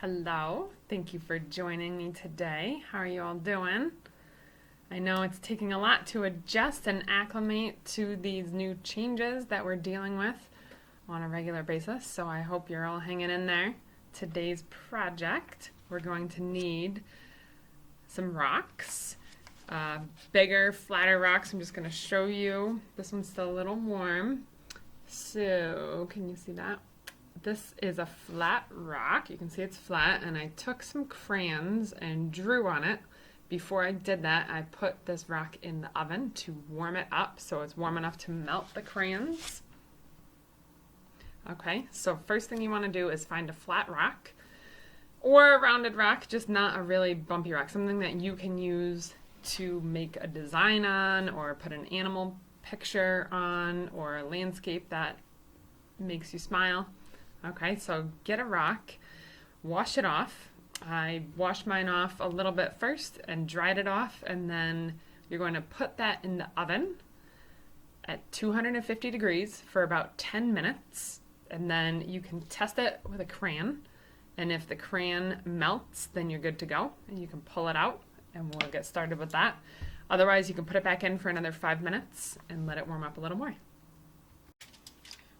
Hello, thank you for joining me today. How are you all doing? I know it's taking a lot to adjust and acclimate to these new changes that we're dealing with on a regular basis, so I hope you're all hanging in there. Today's project, we're going to need some rocks, bigger, flatter rocks. I'm just going to show you. This one's still a little warm, so can you see that? This is a flat rock. You can see it's flat, and I took some crayons and drew on it. Before I did that, I put this rock in the oven to warm it up so it's warm enough to melt the crayons. Okay, so first thing you want to do is find a flat rock or a rounded rock, just not a really bumpy rock, something that you can use to make a design on or put an animal picture on or a landscape that makes you smile. Okay, so get a rock, wash it off. I washed mine off a little bit first and dried it off, and then you're going to put that in the oven at 250 degrees for about 10 minutes, and then you can test it with a crayon, and if the crayon melts, then you're good to go, and you can pull it out, and we'll get started with that. Otherwise, you can put it back in for another 5 minutes and let it warm up a little more.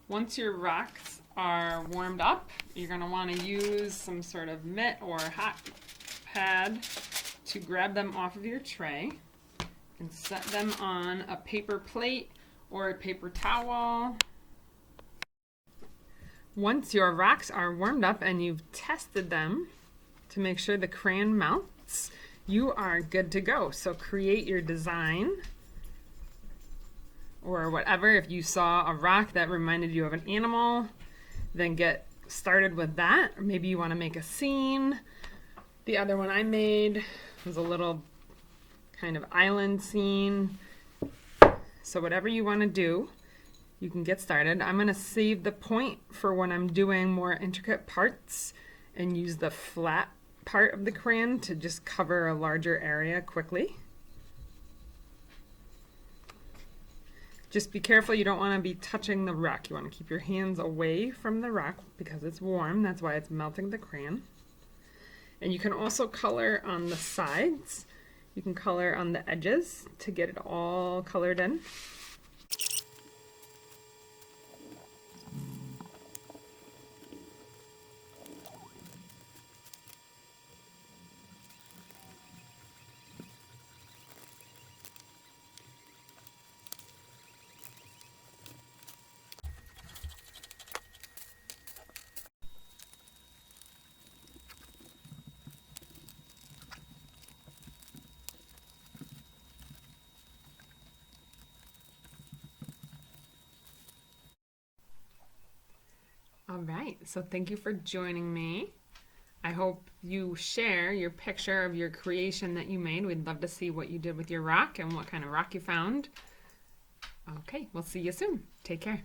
Once your rocks are warmed up, you're going to want to use some sort of mitt or hot pad to grab them off of your tray and set them on a paper plate or a paper towel. Once your rocks are warmed up and you've tested them to make sure the crayon melts, you are good to go. So create your design or whatever. If you saw a rock that reminded you of an animal, then get started with that. Or maybe you want to make a scene. The other one I made was a little kind of island scene. So whatever you want to do, you can get started. I'm going to save the point for when I'm doing more intricate parts and use the flat part of the crayon to just cover a larger area quickly. Just be careful, you don't want to be touching the rock. You want to keep your hands away from the rock because it's warm. That's why it's melting the crayon. And you can also color on the sides. You can color on the edges to get it all colored in. All right, so thank you for joining me. I hope you share your picture of your creation that you made. We'd love to see what you did with your rock and what kind of rock you found. Okay, we'll see you soon. Take care.